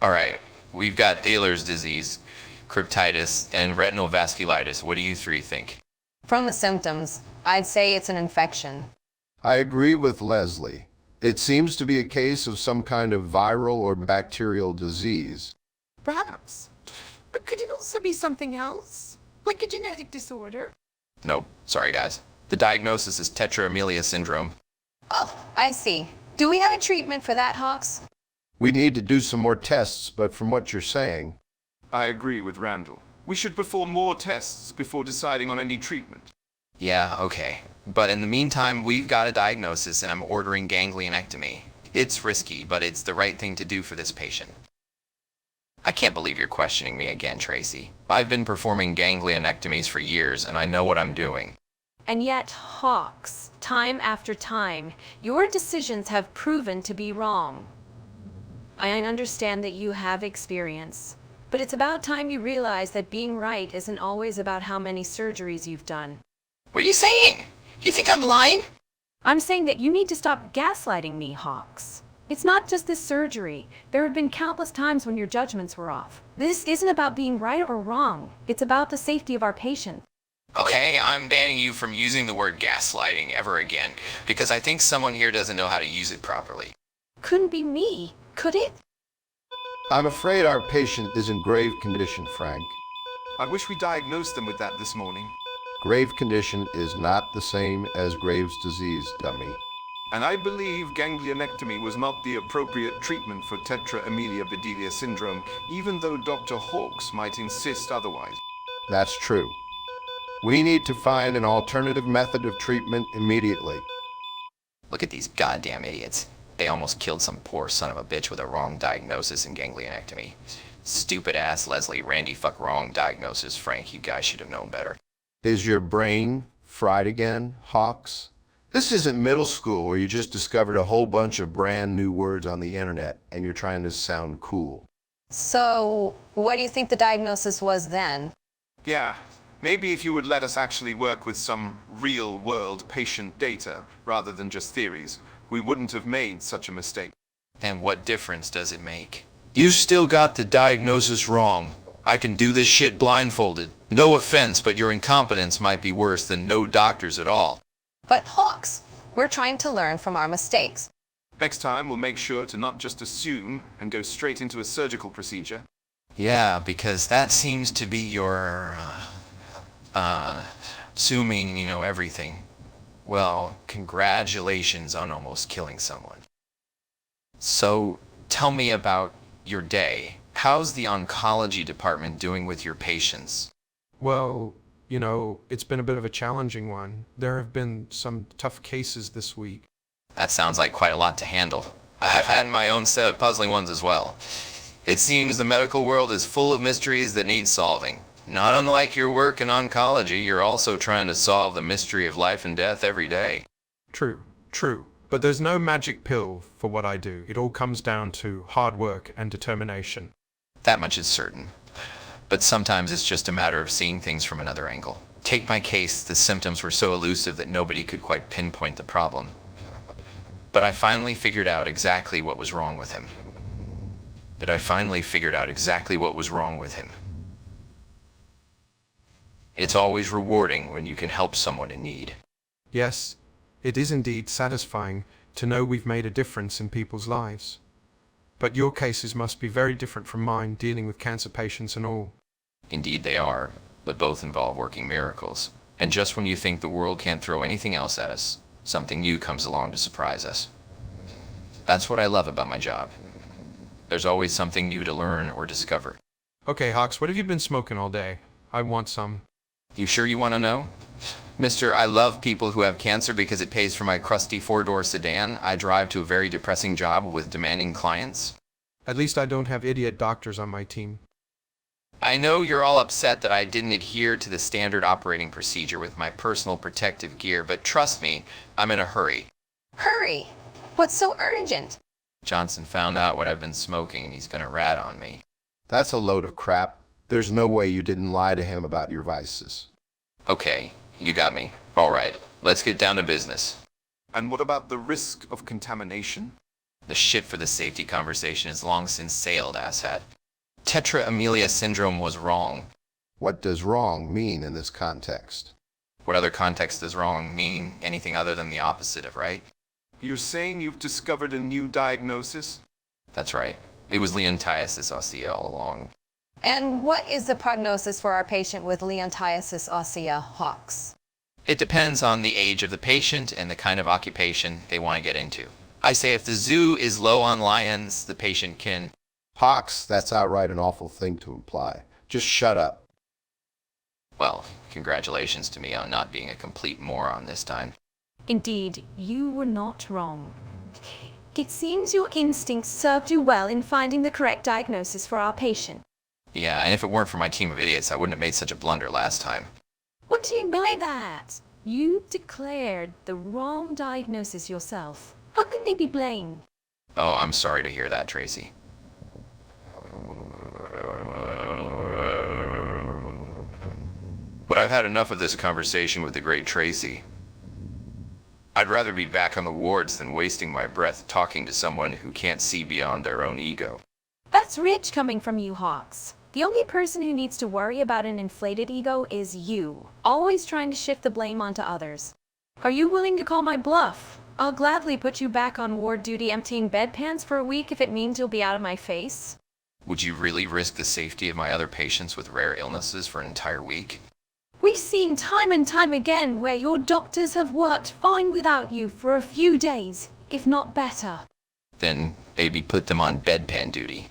Alright, we've got Taylor's disease, cryptitis, and retinal vasculitis. What do you three think? From the symptoms, I'd say it's an infection. I agree with Leslie. It seems to be a case of some kind of viral or bacterial disease. Perhaps. But could it also be something else? Like a genetic disorder? Nope, sorry guys. The diagnosis is tetraamelia syndrome. Oh, I see. Do we have a treatment for that, Hawks? We need to do some more tests, but from what you're saying, I agree with Randall. We should perform more tests before deciding on any treatment. Yeah, okay. But in the meantime, we've got a diagnosis and I'm ordering ganglionectomy. It's risky, but it's the right thing to do for this patient. I can't believe you're questioning me again, Tracy. I've been performing ganglionectomies for years and I know what I'm doing. And yet, Hawks, time after time, your decisions have proven to be wrong. I understand that you have experience, but it's about time you realize that being right isn't always about how many surgeries you've done. What are you saying? You think I'm lying? I'm saying that you need to stop gaslighting me, Hawks. It's not just this surgery. There have been countless times when your judgments were off. This isn't about being right or wrong. It's about the safety of our patient. Okay, I'm banning you from using the word gaslighting ever again, because I think someone here doesn't know how to use it properly. Couldn't be me, could it? I'm afraid our patient is in grave condition, Frank. I wish we diagnosed them with that this morning. Grave condition is not the same as Graves' disease, dummy. And I believe ganglionectomy was not the appropriate treatment for tetraamelia syndrome, even though Dr. Hawks might insist otherwise. That's true. We need to find an alternative method of treatment immediately. Look at these goddamn idiots. They almost killed some poor son of a bitch with a wrong diagnosis in ganglionectomy. Stupid ass Leslie, Randy, fuck wrong diagnosis. Frank, you guys should have known better. Is your brain fried again, Hawks? This isn't middle school where you just discovered a whole bunch of brand new words on the internet and you're trying to sound cool. So, what do you think the diagnosis was then? Yeah, maybe if you would let us actually work with some real-world patient data rather than just theories, we wouldn't have made such a mistake. And what difference does it make? You still got the diagnosis wrong. I can do this shit blindfolded. No offense, but your incompetence might be worse than no doctors at all. But Hawks, we're trying to learn from our mistakes. Next time, we'll make sure to not just assume and go straight into a surgical procedure. Yeah, because that seems to be your, assuming you know everything. Well, congratulations on almost killing someone. So, tell me about your day. How's the oncology department doing with your patients? Well, it's been a bit of a challenging one. There have been some tough cases this week. That sounds like quite a lot to handle. I've had my own set of puzzling ones as well. It seems the medical world is full of mysteries that need solving. Not unlike your work in oncology, you're also trying to solve the mystery of life and death every day. True. But there's no magic pill for what I do. It all comes down to hard work and determination. That much is certain. But sometimes it's just a matter of seeing things from another angle. Take my case, the symptoms were so elusive that nobody could quite pinpoint the problem. But I finally figured out exactly what was wrong with him. It's always rewarding when you can help someone in need. Yes, it is indeed satisfying to know we've made a difference in people's lives. But your cases must be very different from mine, dealing with cancer patients and all. Indeed they are, but both involve working miracles. And just when you think the world can't throw anything else at us, something new comes along to surprise us. That's what I love about my job. There's always something new to learn or discover. Okay, Hawks, what have you been smoking all day? I want some. You sure you want to know? Mister, I love people who have cancer because it pays for my crusty four-door sedan. I drive to a very depressing job with demanding clients. At least I don't have idiot doctors on my team. I know you're all upset that I didn't adhere to the standard operating procedure with my personal protective gear, but trust me, I'm in a hurry. Hurry! What's so urgent? Johnson found out what I've been smoking and he's gonna rat on me. That's a load of crap. There's no way you didn't lie to him about your vices. Okay, you got me. All right, let's get down to business. And what about the risk of contamination? The shit for the safety conversation is long since sailed, asshat. Tetra amelia syndrome was wrong. What does wrong mean in this context? What other context does wrong mean? Anything other than the opposite of right? You're saying you've discovered a new diagnosis? That's right. It was leontiasis ossea all along. And what is the prognosis for our patient with leontiasis ossea, Hawks? It depends on the age of the patient and the kind of occupation they want to get into. I say if the zoo is low on lions, the patient can... Hawks, that's outright an awful thing to imply. Just shut up. Well, congratulations to me on not being a complete moron this time. Indeed, you were not wrong. It seems your instincts served you well in finding the correct diagnosis for our patient. Yeah, and if it weren't for my team of idiots, I wouldn't have made such a blunder last time. What do you mean by that? You declared the wrong diagnosis yourself. How can they be blamed? Oh, I'm sorry to hear that, Tracy. But I've had enough of this conversation with the great Tracy. I'd rather be back on the wards than wasting my breath talking to someone who can't see beyond their own ego. That's rich coming from you, Hawks. The only person who needs to worry about an inflated ego is you, always trying to shift the blame onto others. Are you willing to call my bluff? I'll gladly put you back on ward duty emptying bedpans for a week if it means you'll be out of my face. Would you really risk the safety of my other patients with rare illnesses for an entire week? We've seen time and time again where your doctors have worked fine without you for a few days, if not better. Then maybe put them on bedpan duty.